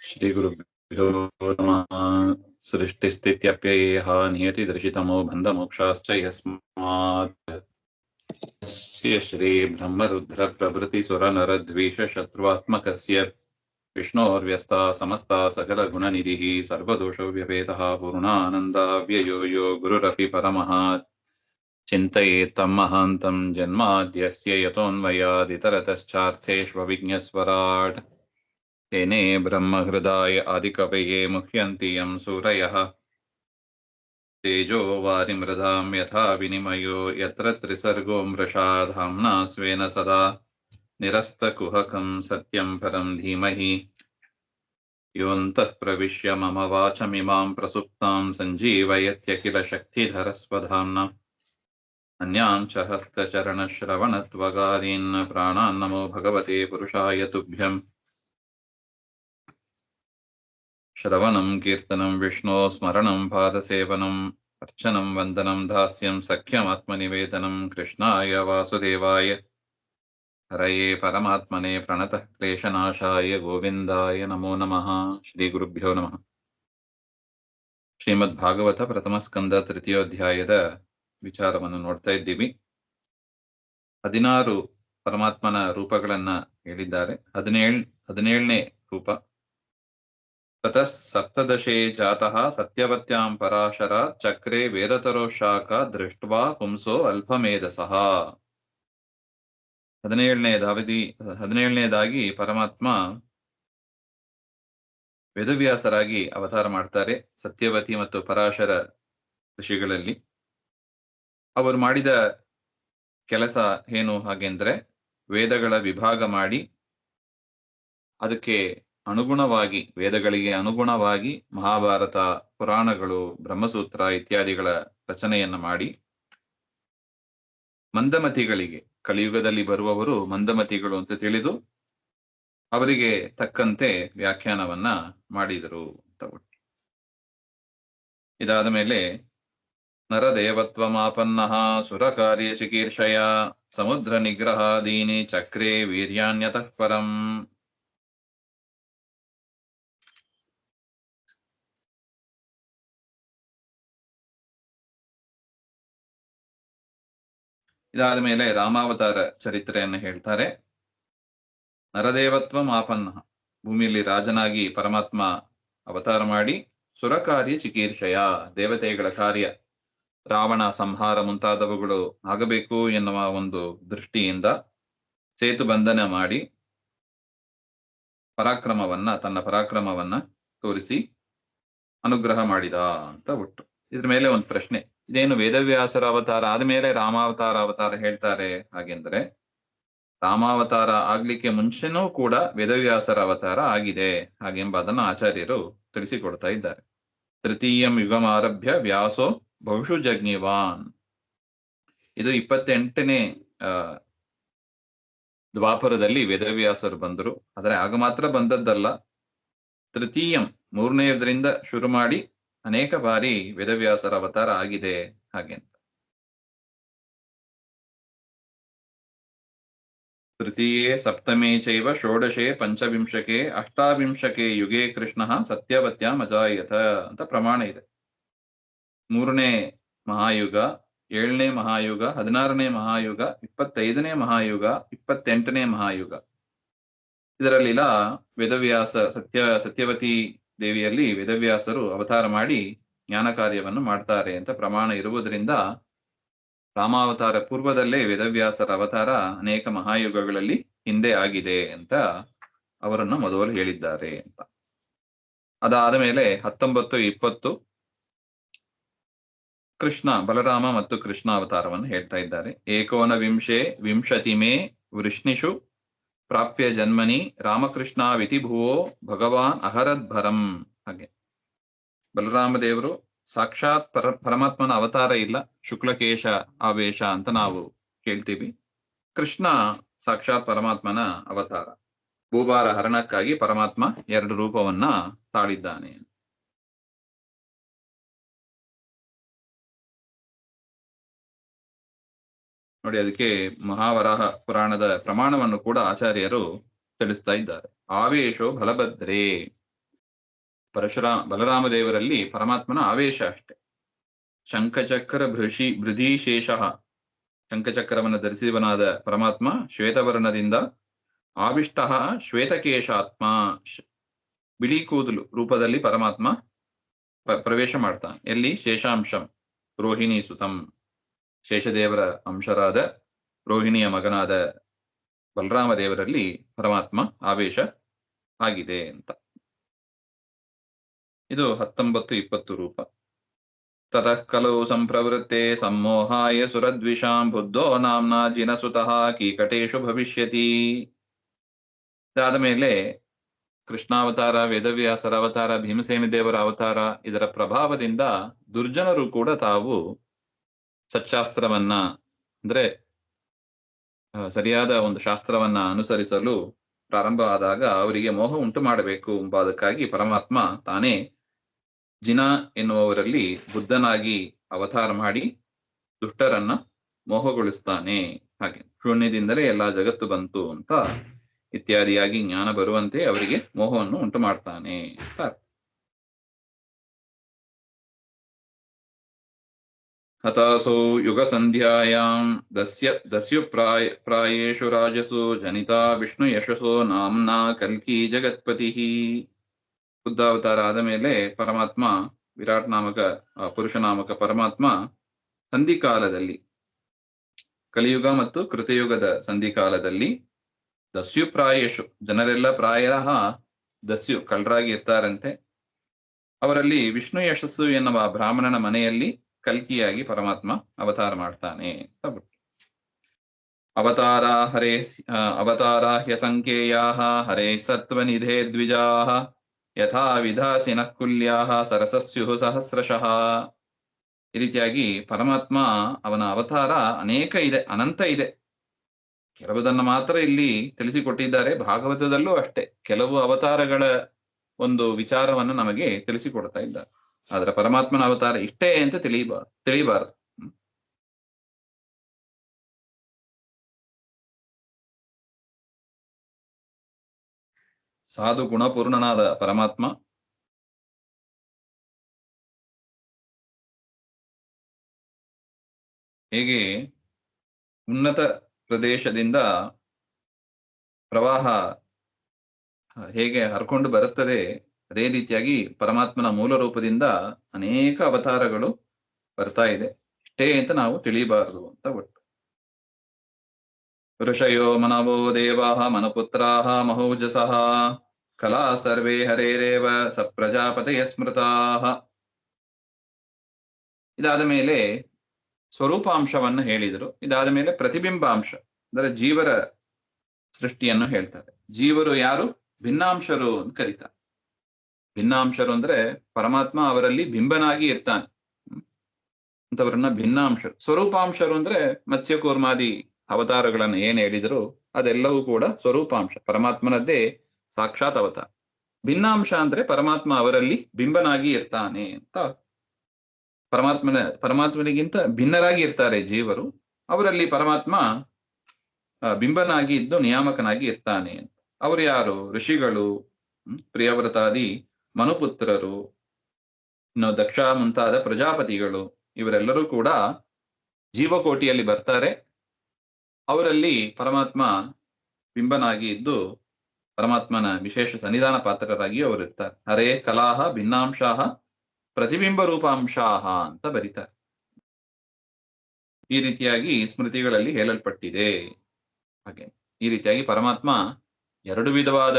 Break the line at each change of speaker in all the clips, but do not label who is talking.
श्रीगुरुभ्यो नमः। सृष्टिस्थित्यप्ययेह नियतिदर्शितमो बन्धमोक्षाश्च यस्मात् तस्य श्रीब्रह्मरुद्रप्रभृतिसुरनरद्वीषशत्रुवात्मकस्य विष्णोर्व्यस्ता समस्ता सकलगुणनिधिः सर्वदोषो व्यपेतः पूर्णानन्दाव्ययो यो गुरुरपि परमः चिन्तयेत्तं महान्तं जन्माद्यस्य यतोऽन्वयादितरतश्चार्थेष्वभिज्ञस्वराट् तेने ब्रह्महृदाय आदिकवये मुह्यन्ति यं सूरयः तेजो वारिमृधां यथा विनिमयो यत्र त्रिसर्गो मृषा धाम्ना स्वेन सदा निरस्तकुहकं सत्यं परं धीमहि योऽन्तः प्रविश्य मम वाचमिमां प्रसुप्तां सञ्जीवयत्यखिलशक्तिधरस्वधाम्ना अन्यां च हस्तचरणश्रवणत्वगादीन् प्राणान् नमो भगवते पुरुषाय तुभ्यम् श्रवणं कीर्तनं विष्णो स्मरणं पादसेवनम् अर्चनं वन्दनं दास्यं सख्यमात्मनिवेदनं कृष्णाय वासुदेवाय हरये परमात्मने प्रणतः क्लेशनाशाय गोविन्दाय नमो नमः। ಶ್ರೀಗುರುಭ್ಯೋ ನಮಃ. ಶ್ರೀಮದ್ ಭಾಗವತ ಪ್ರಥಮ ಸ್ಕಂದ ತೃತೀಯೋಧ್ಯಾಯದ ವಿಚಾರವನ್ನು ನೋಡ್ತಾ ಇದ್ದೀವಿ. 16 ಪರಮಾತ್ಮನ ರೂಪಗಳನ್ನ ಹೇಳಿದ್ದಾರೆ. 17ನೇ ರೂಪ ತತಃ ಸಪ್ತದಶೇ ಜಾತಃ ಸತ್ಯವತ್ಯಾಂ ಪರಾಶರಾತ್ ಚಕ್ರೆ ವೇದತರೋ ಶಾಖ ದೃಷ್ಟ್ವಾ ಪುಂಸೋ ಅಲ್ಪಮೇಧಸಃ. 17ನೇದಾಗಿ ಪರಮಾತ್ಮ ವೇದವ್ಯಾಸರಾಗಿ ಅವತಾರ ಮಾಡ್ತಾರೆ. ಸತ್ಯವತಿ ಮತ್ತು ಪರಾಶರ ಋಷಿಗಳಲ್ಲಿ ಅವರು ಮಾಡಿದ ಕೆಲಸ ಏನು ಹಾಗೆಂದ್ರೆ, ವೇದಗಳ ವಿಭಾಗ ಮಾಡಿ ಅದಕ್ಕೆ ಅನುಗುಣವಾಗಿ, ವೇದಗಳಿಗೆ ಅನುಗುಣವಾಗಿ ಮಹಾಭಾರತ, ಪುರಾಣಗಳು, ಬ್ರಹ್ಮಸೂತ್ರ ಇತ್ಯಾದಿಗಳ ರಚನೆಯನ್ನ ಮಾಡಿ ಮಂದಮತಿಗಳಿಗೆ, ಕಲಿಯುಗದಲ್ಲಿ ಬರುವವರು ಮಂದಮತಿಗಳು ಅಂತ ತಿಳಿದು ಅವರಿಗೆ ತಕ್ಕಂತೆ ವ್ಯಾಖ್ಯಾನವನ್ನ ಮಾಡಿದರು ಅಂತ. ಇದಾದ ಮೇಲೆ ನರದೇವತ್ವಮಾಪನ್ನಃ ಸುರಕಾರ್ಯ ಚಿಕೀರ್ಷಯ ಸಮುದ್ರ ನಿಗ್ರಹಾದೀನಿ ಚಕ್ರೆ ವೀರ್ಯಾನ್ಯತಃ ಪರಂ. ಇದಾದ ಮೇಲೆ ರಾಮಾವತಾರ ಚರಿತ್ರೆಯನ್ನು ಹೇಳ್ತಾರೆ. ನರದೇವತ್ವ ಮಾಪನ್ನ, ಭೂಮಿಯಲ್ಲಿ ರಾಜನಾಗಿ ಪರಮಾತ್ಮ ಅವತಾರ ಮಾಡಿ ಸುರಕಾರ್ಯ ಚಿಕೀರ್ಷಯ, ದೇವತೆಗಳ ಕಾರ್ಯ ರಾವಣ ಸಂಹಾರ ಮುಂತಾದವುಗಳು ಆಗಬೇಕು ಎನ್ನುವ ಒಂದು ದೃಷ್ಟಿಯಿಂದ ಸೇತು ಬಂಧನ ಮಾಡಿ ತನ್ನ ಪರಾಕ್ರಮವನ್ನ ತೋರಿಸಿ ಅನುಗ್ರಹ ಮಾಡಿದ ಅಂತ ಒಟ್ಟು. ಇದ್ರ ಮೇಲೆ ಒಂದು ಪ್ರಶ್ನೆ, ಇದೇನು ವೇದವ್ಯಾಸರ ಅವತಾರ ಆದ್ಮೇಲೆ ಅವತಾರ ಹೇಳ್ತಾರೆ ಹಾಗೆಂದ್ರೆ, ರಾಮಾವತಾರ ಆಗ್ಲಿಕ್ಕೆ ಮುಂಚೆನೂ ಕೂಡ ವೇದವ್ಯಾಸರ ಅವತಾರ ಆಗಿದೆ ಹಾಗೆಂಬ ಅದನ್ನು ಆಚಾರ್ಯರು ತಿಳಿಸಿಕೊಡ್ತಾ ಇದ್ದಾರೆ. ತೃತೀಯಂ ಯುಗಮಾರಭ್ಯ ವ್ಯಾಸೋ ಬಹುಶು ಜಗ್ನಿವಾನ್. ಇದು 28ನೇ ದ್ವಾಪರದಲ್ಲಿ ವೇದವ್ಯಾಸರು ಬಂದರು. ಆದರೆ ಆಗ ಮಾತ್ರ ಬಂದದ್ದಲ್ಲ, ತೃತೀಯಂ 3ನೇದರಿಂದ ಶುರು ಮಾಡಿ ಅನೇಕ ಬಾರಿ ವೇದವ್ಯಾಸರ ಅವತಾರ ಆಗಿದೆ ಹಾಗೆ. ತೃತೀಯೇ ಸಪ್ತಮೇ ಚೈವ ಷೋಡಶೇ ಪಂಚವಿಂಶಕೆ ಅಷ್ಟಾವಿಂಶಕೆ ಯುಗೇ ಕೃಷ್ಣ ಸತ್ಯವತ್ಯಾಂ ಅಜಾಯತ ಅಂತ ಪ್ರಮಾಣ ಇದೆ. 3ನೇ ಮಹಾಯುಗ, 7ನೇ ಮಹಾಯುಗ, 16ನೇ ಮಹಾಯುಗ, 25ನೇ ಮಹಾಯುಗ, 28ನೇ ಮಹಾಯುಗ. ಇದರಲ್ಲಿಲ್ಲ ವೇದವ್ಯಾಸ ಸತ್ಯವತಿ ದೇವಿಯಲ್ಲಿ ವೇದವ್ಯಾಸರು ಅವತಾರ ಮಾಡಿ ಜ್ಞಾನ ಕಾರ್ಯವನ್ನು ಮಾಡ್ತಾರೆ ಅಂತ ಪ್ರಮಾಣ ಇರುವುದರಿಂದ ರಾಮಾವತಾರ ಪೂರ್ವದಲ್ಲೇ ವೇದವ್ಯಾಸರ ಅವತಾರ ಅನೇಕ ಮಹಾಯುಗಗಳಲ್ಲಿ ಹಿಂದೆ ಆಗಿದೆ ಅಂತ ಅವರನ್ನು ಮೊದಲು ಹೇಳಿದ್ದಾರೆ ಅಂತ. ಅದಾದ ಮೇಲೆ 19, 20 ಕೃಷ್ಣ, ಬಲರಾಮ ಮತ್ತು ಕೃಷ್ಣ ಅವತಾರವನ್ನು ಹೇಳ್ತಾ ಇದ್ದಾರೆ. ಏಕೋನವಿಂಶೇ ವಿಂಶತಿಮೇ ವೃಷ್ಣಿಷು ಪ್ರಾಪ್ಯ ಜನ್ಮನಿ ರಾಮಕೃಷ್ಣ ವಿತಿಭುವೋ ಭಗವಾನ್ ಅಹರದ್ಭರಂ. ಹಾಗೆ ಬಲರಾಮ ದೇವರು ಸಾಕ್ಷಾತ್ ಪರಮಾತ್ಮನ ಅವತಾರ ಇಲ್ಲ, ಶುಕ್ಲಕೇಶ ಆವೇಶ ಅಂತ ನಾವು ಕೇಳ್ತೀವಿ. ಕೃಷ್ಣ ಸಾಕ್ಷಾತ್ ಪರಮಾತ್ಮನ ಅವತಾರ. ಭೂಭಾರ ಹರಣಕ್ಕಾಗಿ ಪರಮಾತ್ಮ 2 ರೂಪವನ್ನ ತಾಳಿದ್ದಾನೆ. ನೋಡಿ, ಅದಕ್ಕೆ ಮಹಾವರಾಹ ಪುರಾಣದ ಪ್ರಮಾಣವನ್ನು ಕೂಡ ಆಚಾರ್ಯರು ತಿಳಿಸ್ತಾ ಇದ್ದಾರೆ. ಆವೇಶೋ ಬಲಭದ್ರೇ, ಬಲರಾಮ ದೇವರಲ್ಲಿ ಪರಮಾತ್ಮನ ಆವೇಶ ಅಷ್ಟೆ. ಶಂಖಚಕ್ರ ಬೃಧಿಶೇಷ, ಶಂಖಚಕ್ರವನ್ನು ಧರಿಸಿದವನಾದ ಪರಮಾತ್ಮ ಶ್ವೇತವರ್ಣದಿಂದ ಆವಿಷ್ಟ ಶ್ವೇತಕೇಶಾತ್ಮ, ಬಿಳಿ ಕೂದಲು ರೂಪದಲ್ಲಿ ಪರಮಾತ್ಮ ಪ್ರವೇಶ ಮಾಡ್ತಾನೆ. ಎಲ್ಲಿ? ಶೇಷಾಂಶಂ ರೋಹಿಣಿ ಸುತಂ, ಶೇಷದೇವರ ಅಂಶರಾದ ರೋಹಿಣಿಯ ಮಗನಾದ ಬಲರಾಮ ದೇವರಲ್ಲಿ ಪರಮಾತ್ಮ ಆವೇಶ ಆಗಿದೆ ಅಂತ. ಇದು 19-20 ರೂಪ. ತತಃ ಖಲು ಸಂಪ್ರವೃತ್ತೆ ಸಮ್ಮೋಹಾಯ ಸುರದ್ವಿಷಾಂ ಬುದ್ಧೋ ನಾಮ್ನಾ ಜಿನಸುತಃ ಕೀಕಟೇಶು ಭವಿಷ್ಯತಿ. ಇದಾದ ಮೇಲೆ ಕೃಷ್ಣಾವತಾರ, ವೇದವ್ಯಾಸರ ಅವತಾರ, ಭೀಮಸೇನ ದೇವರ ಅವತಾರ, ಇದರ ಪ್ರಭಾವದಿಂದ ದುರ್ಜನರು ಕೂಡ ತಾವು ಸಚ್ಚಾಸ್ತ್ರವನ್ನ, ಅಂದ್ರೆ ಸರಿಯಾದ ಒಂದು ಶಾಸ್ತ್ರವನ್ನ ಅನುಸರಿಸಲು ಪ್ರಾರಂಭ ಆದಾಗ ಅವರಿಗೆ ಮೋಹ ಉಂಟು ಮಾಡಬೇಕು ಎಂಬುದಕ್ಕಾಗಿ ಪರಮಾತ್ಮ ತಾನೇ ಜಿನ ಎನ್ನುವವರಲ್ಲಿ ಬುದ್ಧನಾಗಿ ಅವತಾರ ಮಾಡಿ ದುಷ್ಟರನ್ನ ಮೋಹಗೊಳಿಸ್ತಾನೆ. ಹಾಗೆ ಶೂನ್ಯದಿಂದಲೇ ಎಲ್ಲಾ ಜಗತ್ತು ಬಂತು ಅಂತ ಇತ್ಯಾದಿಯಾಗಿ ಜ್ಞಾನ ಬರುವಂತೆ ಅವರಿಗೆ ಮೋಹವನ್ನು ಉಂಟು ಮಾಡ್ತಾನೆ. ಹತಾಸೋ ಯುಗ ಸಂಧ್ಯಾಯಾಂ ದಸ್ಯು ಪ್ರಾಯೇಷು ರಾಜಸು ಜನಿತಾ ವಿಷ್ಣು ಯಶಸೋ ನಾಮ್ನಾ ಕಲ್ಕಿ ಜಗತ್ಪತಿ. ಬುದ್ಧಾವತಾರ ಆದ ಮೇಲೆ ಪರಮಾತ್ಮ, ವಿರಾಟ್ ನಾಮಕ ಪುರುಷ ನಾಮಕ ಪರಮಾತ್ಮ ಸಂಧಿಕಾಲದಲ್ಲಿ, ಕಲಿಯುಗ ಮತ್ತು ಕೃತಯುಗದ ಸಂಧಿಕಾಲದಲ್ಲಿ ದಸ್ಯು ಪ್ರಾಯೇಶು, ಜನರೆಲ್ಲ ಪ್ರಾಯಃ ದಸ್ಯು ಕಳ್ಳರಾಗಿ ಇರ್ತಾರಂತೆ, ಅವರಲ್ಲಿ ವಿಷ್ಣು ಯಶಸ್ಸು ಎನ್ನುವ ಬ್ರಾಹ್ಮಣನ ಮನೆಯಲ್ಲಿ ಕಲ್ಕಿಯಾಗಿ ಪರಮಾತ್ಮ ಅವತಾರ ಮಾಡ್ತಾನೆ. ಅವತಾರ ಹ್ಯಸಂಖ್ಯೇಯಾಃ ಹರೇ ಸತ್ವನಿಧೇ ದ್ವಿಜಾಃ ಯಥಾ ವಿಧಾಸಿನಃ ಕುಲ್ಯಾಃ ಸರಸಸ್ಯುಃ ಸಹಸ್ರಶಃ. ಈ ರೀತಿಯಾಗಿ ಪರಮಾತ್ಮ ಅವನ ಅವತಾರ ಅನೇಕ ಇದೆ, ಅನಂತ ಇದೆ. ಕೆಲವುದನ್ನು ಮಾತ್ರ ಇಲ್ಲಿ ತಿಳಿಸಿಕೊಟ್ಟಿದ್ದಾರೆ. ಭಾಗವತದಲ್ಲೂ ಅಷ್ಟೇ ಕೆಲವು ಅವತಾರಗಳ ಒಂದು ವಿಚಾರವನ್ನು ನಮಗೆ ತಿಳಿಸಿಕೊಡ್ತಾ ಇದ್ದಾರೆ. ಆದ್ರೆ ಪರಮಾತ್ಮನ ಅವತಾರ ಇಷ್ಟೇ ಅಂತ ತಿಳಿಯಬಾರದು. ಸಾಧು ಗುಣಪೂರ್ಣನಾದ ಪರಮಾತ್ಮ ಹೇಗೆ ಉನ್ನತ ಪ್ರದೇಶದಿಂದ ಪ್ರವಾಹ ಹೇಗೆ ಹರ್ಕೊಂಡು ಬರುತ್ತದೆ, ಅದೇ ರೀತಿಯಾಗಿ ಪರಮಾತ್ಮನ ಮೂಲ ರೂಪದಿಂದ ಅನೇಕ ಅವತಾರಗಳು ಬರ್ತಾ ಇದೆ. ಇಷ್ಟೇ ಅಂತ ನಾವು ತಿಳಿಯಬಾರದು ಅಂತ ಒಟ್ಟು. ಋಷಯೋ ಮನವೋ ದೇವಾಃ ಮನುಪುತ್ರಾಃ ಮಹೌಜಸಃ ಕಲಾ ಸರ್ವೇ ಹರೇರೇವ ಸ ಪ್ರಜಾಪತಯ ಸ್ಮೃತಾಃ. ಇದಾದ ಮೇಲೆ ಸ್ವರೂಪಾಂಶವನ್ನು ಹೇಳಿದರು. ಇದಾದ ಮೇಲೆ ಪ್ರತಿಬಿಂಬಾಂಶ ಅಂದರೆ ಜೀವರ ಸೃಷ್ಟಿಯನ್ನು ಹೇಳ್ತಾರೆ. ಜೀವರು ಯಾರು? ಭಿನ್ನಾಂಶರು ಅಂತ ಕರೀತಾರೆ. ಭಿನ್ನಾಂಶರು ಅಂದ್ರೆ ಪರಮಾತ್ಮ ಅವರಲ್ಲಿ ಬಿಂಬನಾಗಿ ಇರ್ತಾನೆ ಅಂತವರನ್ನ ಭಿನ್ನಾಂಶರು. ಸ್ವರೂಪಾಂಶರು ಅಂದ್ರೆ ಮತ್ಸ್ಯಕೂರ್ಮಾದಿ ಅವತಾರಗಳನ್ನು ಏನ್ ಹೇಳಿದ್ರು ಅದೆಲ್ಲವೂ ಕೂಡ ಸ್ವರೂಪಾಂಶ, ಪರಮಾತ್ಮನದ್ದೇ ಸಾಕ್ಷಾತ್ ಅವತಾರ. ಭಿನ್ನಾಂಶ ಅಂದ್ರೆ ಪರಮಾತ್ಮ ಅವರಲ್ಲಿ ಬಿಂಬನಾಗಿ ಇರ್ತಾನೆ ಅಂತ. ಪರಮಾತ್ಮನಿಗಿಂತ ಭಿನ್ನರಾಗಿ ಇರ್ತಾರೆ ಜೀವರು, ಅವರಲ್ಲಿ ಪರಮಾತ್ಮ ಬಿಂಬನಾಗಿ ಇದ್ದು ನಿಯಾಮಕನಾಗಿ ಇರ್ತಾನೆ ಅಂತ. ಅವರು ಯಾರು? ಋಷಿಗಳು, ಪ್ರಿಯವ್ರತಾದಿ ಮನುಪುತ್ರರು, ಇನ್ನು ದಕ್ಷ ಮುಂತಾದ ಪ್ರಜಾಪತಿಗಳು, ಇವರೆಲ್ಲರೂ ಕೂಡ ಜೀವಕೋಟಿಯಲ್ಲಿ ಬರ್ತಾರೆ. ಅವರಲ್ಲಿ ಪರಮಾತ್ಮ ಬಿಂಬನಾಗಿ ಇದ್ದು ಪರಮಾತ್ಮನ ವಿಶೇಷ ಸನ್ನಿಧಾನ ಪಾತ್ರರಾಗಿ ಅವರು ಇರ್ತಾರೆ. ಹರೇ ಕಲಾಹ ಭಿನ್ನಾಂಶಾಹ ಪ್ರತಿಬಿಂಬ ರೂಪಾಂಶಾಹ ಅಂತ ಬರೀತಾರೆ. ಈ ರೀತಿಯಾಗಿ ಸ್ಮೃತಿಗಳಲ್ಲಿ ಹೇಳಲ್ಪಟ್ಟಿದೆ. ಹಾಗೆ ಈ ರೀತಿಯಾಗಿ ಪರಮಾತ್ಮ ಎರಡು ವಿಧವಾದ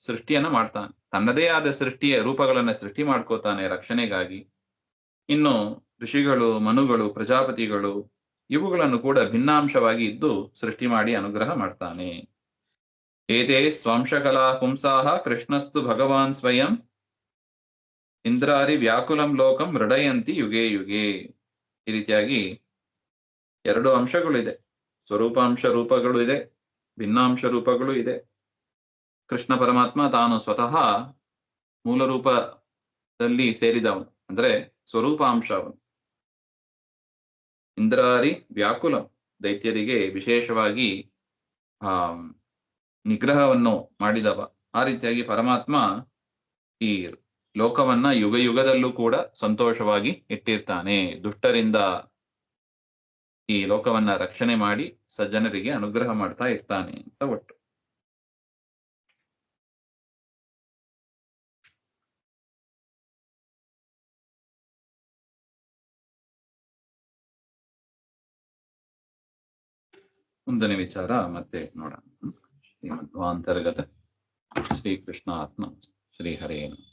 ಸೃಷ್ಟಿಯನ್ನ ಮಾಡ್ತಾನೆ. ತನ್ನದೇ ಆದ ಸೃಷ್ಟಿಯ ರೂಪಗಳನ್ನ ಸೃಷ್ಟಿ ಮಾಡ್ಕೋತಾನೆ ರಕ್ಷಣೆಗಾಗಿ. ಇನ್ನು ಋಷಿಗಳು, ಮನುಗಳು, ಪ್ರಜಾಪತಿಗಳು ಇವುಗಳನ್ನು ಕೂಡ ಭಿನ್ನಾಂಶವಾಗಿ ಇದ್ದು ಸೃಷ್ಟಿ ಮಾಡಿ ಅನುಗ್ರಹ ಮಾಡ್ತಾನೆ. ಏತೇ ಸ್ವಾಂಶಕಲಾ ಪುಂಸಾಹ ಕೃಷ್ಣಸ್ತು ಭಗವಾನ್ ಸ್ವಯಂ ಇಂದ್ರಾರಿ ವ್ಯಾಕುಲಂ ಲೋಕಂ ಹೃದಯಂತಿ ಯುಗೇ ಯುಗೇ. ಈ ರೀತಿಯಾಗಿ ಎರಡು ಅಂಶಗಳು ಇದೆ. ಸ್ವರೂಪಾಂಶ ರೂಪಗಳು ಇದೆ, ಭಿನ್ನಾಂಶ ರೂಪಗಳು ಇದೆ. ಕೃಷ್ಣ ಪರಮಾತ್ಮ ತಾನು ಸ್ವತಃ ಮೂಲ ರೂಪದಲ್ಲಿ ಸೇರಿದವನು, ಅಂದ್ರೆ ಸ್ವರೂಪಾಂಶವನು. ಇಂದ್ರಾರಿ ವ್ಯಾಕುಲಂ, ದೈತ್ಯರಿಗೆ ವಿಶೇಷವಾಗಿ ನಿಗ್ರಹವನ್ನು ಮಾಡಿದವ. ಆ ರೀತಿಯಾಗಿ ಪರಮಾತ್ಮ ಈ ಲೋಕವನ್ನ ಯುಗ ಯುಗದಲ್ಲೂ ಕೂಡ ಸಂತೋಷವಾಗಿ ಇಟ್ಟಿರ್ತಾನೆ. ದುಷ್ಟರಿಂದ ಈ ಲೋಕವನ್ನ ರಕ್ಷಣೆ ಮಾಡಿ ಸಜ್ಜನರಿಗೆ ಅನುಗ್ರಹ ಮಾಡ್ತಾ ಇರ್ತಾನೆ ಅಂತ ಒಟ್ಟು. ಮುಂದಿನ ವಿಚಾರ ಮತ್ತೆ ನೋಡೋಣ. ಶ್ರೀಮಧ್ವಾಂತರ್ಗತ ಶ್ರೀಕೃಷ್ಣ ಆತ್ಮ ಶ್ರೀ ಹರೇನ.